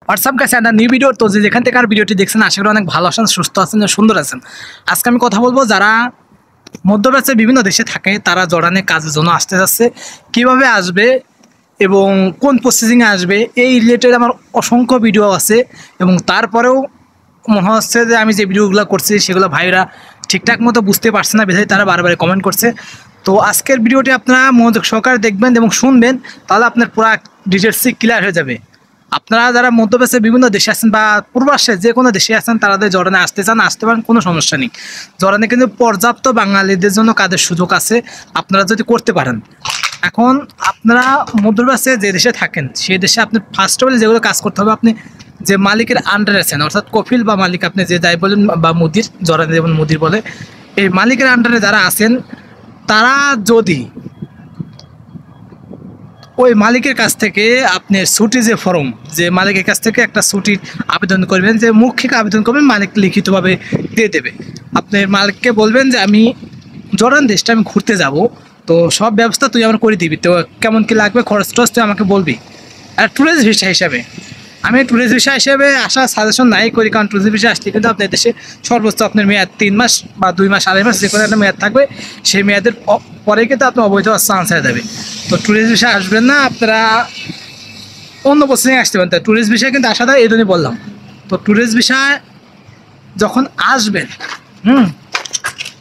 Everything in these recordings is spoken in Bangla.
হোয়াটসঅ্যাপ গাইস, একটা নিউ ভিডিও। তো যেখান থেকে আর ভিডিওটি দেখছেন আশা করি অনেক ভালো আছেন, সুস্থ আছেন, সুন্দর আছেন। আজকে আমি কথা বলবো যারা মধ্যপ্রাচ্যের বিভিন্ন দেশে থাকে তারা জর্ডানে কাজের জন্য আসতে যাচ্ছে, কিভাবে আসবে এবং কোন প্রসেসিংয়ে আসবে, এই রিলেটেড আমার অসংখ্য ভিডিও আছে। এবং তারপরেও মনে হচ্ছে যে আমি যে ভিডিওগুলো করছি সেগুলো ভাইরা ঠিকঠাক মতো বুঝতে পারছে না, বিধায় তারা বারবার কমেন্ট করছে। তো আজকের ভিডিওটি আপনারা মনোযোগ সহকারে দেখবেন এবং শুনবেন, তাহলে আপনার পুরো ডিটেলসই ক্লিয়ার হয়ে যাবে। আপনারা যারা মধ্যপ্রাচ্যের বিভিন্ন দেশে আছেন বা পূর্বাশ্বে যে কোনো দেশে আছেন, তারা জর্ডানে আসতে চান, আসতে পারেন, কোনো সমস্যা নেই। জর্ডানে কিন্তু পর্যাপ্ত বাঙালিদের জন্য কাজের সুযোগ আছে, আপনারা যদি করতে পারেন। এখন আপনারা মধ্যপ্রাচ্যে যে দেশে থাকেন সেই দেশে আপনি ফার্স্ট অফ অল যেগুলো কাজ করতে হবে, আপনি যে মালিকের আন্ডারে আছেন, অর্থাৎ কফিল বা মালিক আপনি যে যাই বলেন, বা মুদির, জর্ডানে যেমন মুদির বলে, এই মালিকের আন্ডারে যারা আছেন তারা যদি ওই মালিকের কাছ থেকে আপনার ছুটি যে ফর্ম, যে মালিকের কাছ থেকে একটা ছুটির আবেদন করবেন, যে মৌখিক আবেদন করবেন, মালিক লিখিতভাবে দিয়ে দেবে। আপনার মালিককে বলবেন যে আমি জর্ডান দেশটা আমি ঘুরতে যাব, তো সব ব্যবস্থা তুই আমার করে দিবি, তো কেমন কী লাগবে খরচ টরচ তুই আমাকে বলবি। আর ট্যুরিস্ট ভিসা হিসাবে আমি ট্যুরিস্ট ভিসা হিসেবে আসার সাজেশন নাই করি, কারণ ট্যুরিস্ট ভিসা আসলে কিন্তু আপনার দেশে সর্বোচ্চ আপনার মেয়াদ 3 মাস বা 2 মাস, 2.5 মাস, যে কোনো একটা মেয়াদ থাকবে। সেই মেয়াদের পরে কিন্তু আপনার অবৈধ চান্স হয়ে যাবে। তো ট্যুরিস্ট ভিসা আসবেন না, আপনারা অন্য প্রসেসিং আসতে পারেন। তাই ট্যুরিস্ট ভিসা কিন্তু আসা দেয়, এই জন্যই বললাম। তো ট্যুরিস্ট ভিসা যখন আসবেন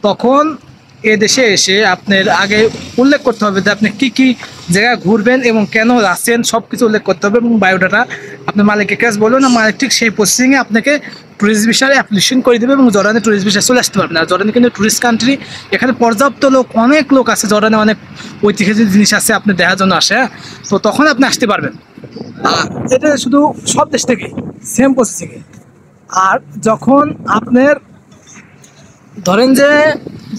তখন এ দেশে এসে আপনার আগে উল্লেখ করতে হবে যে আপনি কী কী জায়গায় ঘুরবেন এবং কেন আসছেন, সব কিছু উল্লেখ করতে হবে। এবং বায়োডাটা আপনার মালিকের কাছে বলবেন, না মালিক ঠিক সেই প্রসেসিংয়ে আপনাকে ট্যুরিস্ট ভিসার অ্যাপ্লিকেশন করে দেবে এবং জর্ডানে ট্যুরিস্ট ভিসা চলে আসতে পারবেন। আর জর্ডানে কিন্তু ট্যুরিস্ট কান্ট্রি, এখানে পর্যাপ্ত লোক, অনেক লোক আছে জর্ডানে, অনেক ঐতিহাসিক জিনিস আছে আপনি দেখার জন্য আসে। তো তখন আপনি আসতে পারবেন। আর এটা শুধু সব দেশ থেকে সেম প্রসেসিংয়ে। আর যখন আপনার ধরেন যে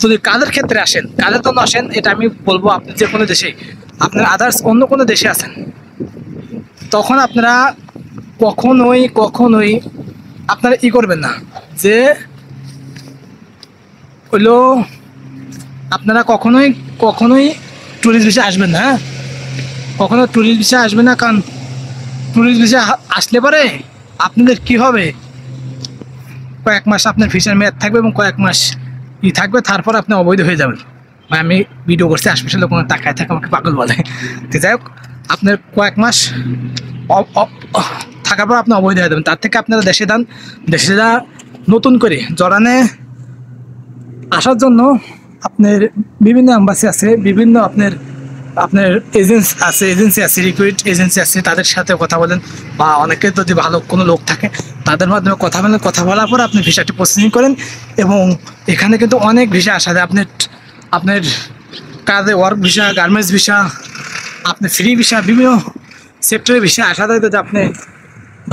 যদি কাজের ক্ষেত্রে আসেন, কাজের জন্য আসেন, এটা আমি বলবো আপনি যে কোনো দেশে, আপনার আদার্স অন্য কোনো দেশে আছেন, তখন আপনারা কখনোই আপনারা করবেন না যে হইলো আপনারা কখনোই ট্যুরিস্ট ভিসা আসবেন না। কখনো ট্যুরিস্ট ভিসা আসবে না, কারণ ট্যুরিস্ট ভিসা আসলে পরে আপনাদের কি হবে, কয়েক মাস আপনার ভিসার মেয়াদ থাকবে এবং কয়েক মাস থাকবে, তারপর আপনি অবৈধ হয়ে যাবেন। ভাই আমি ভিডিও করছি, আশপাশের লোক তাকায় থাকে আমাকে পাগল বলে। তো যাই হোক, আপনার কয়েক মাস থাকার পর আপনি অবৈধ হয়ে যাবেন। তার থেকে আপনারা দেশে যান। দেশে যা নতুন করে জর্ডানে আসার জন্য আপনার বিভিন্ন এম্বাসি আছে, বিভিন্ন আপনার এজেন্সি আছে, রিক্রুট এজেন্সি আছে, তাদের সাথে কথা বলেন, বা অনেকে যদি ভালো কোনো লোক থাকে তাদের মাধ্যমে কথা বলেন। কথা বলার পর আপনি ভিসাটি প্রসেসিং করেন। এবং এখানে কিন্তু অনেক ভিসা আসা যায়, আপনার কাজে ওয়ার্ক ভিসা, গার্মেন্টস ভিসা, আপনার ফ্রি ভিসা, বিভিন্ন সেক্টরের ভিসা আসা যায়, যদি আপনি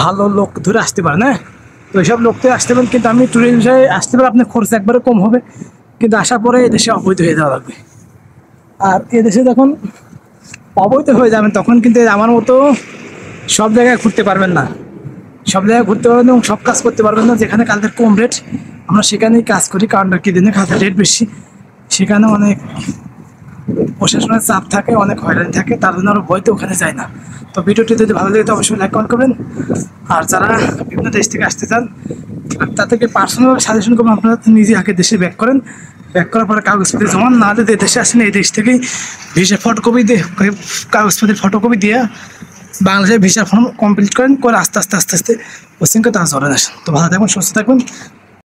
ভালো লোক ধরে আসতে পারেন। হ্যাঁ, তো এইসব লোকতে আসতে পারেন, কিন্তু আমি ট্যুরিস্ট ভিসায় আসতে পারে আপনার খরচ একবারে কম হবে, কিন্তু আসার পরে এদেশে অবৈধ হয়ে যাওয়া লাগবে। আর এদেশে যখন অবৈধ হয়ে যাবেন তখন কিন্তু আমার মতো সব জায়গায় ঘুরতে পারবেন না, এবং সব কাজ করতে পারবেন না। যেখানে কাজের কম রেট আমরা সেখানেই কাজ করি, কারণ কি দিনে কাজের রেট বেশি, সেখানে অনেক প্রশাসনের চাপ থাকে, অনেক হয়রানি থাকে, তার জন্য আরও ভয়তে ওখানে যায় না। তো ভিডিওটি যদি ভালো লাগে তো অবশ্যই লাইক কমেন্ট করবেন। আর যারা বিভিন্ন দেশ থেকে আসতে চান তাদেরকে পার্সোনালভাবে সাজেশন করবেন, আপনারা নিজে আগে দেশে ব্যাক করেন, ব্যাক করার পরে কাগজপত্র জমা না দিয়ে দেশে আসেন, এই দেশ থেকেই ভিসা ফটোকপি দিয়ে, কাগজপত্রের ফটোকপি দিয়ে বাংলাদেশের ভিসা ফর্ম কমপ্লিট করে আস্তে আস্তে প্রসেসিং করে তারা জর্ডানে আসেন। তো ভালো থাকবেন, সুস্থ থাকবেন।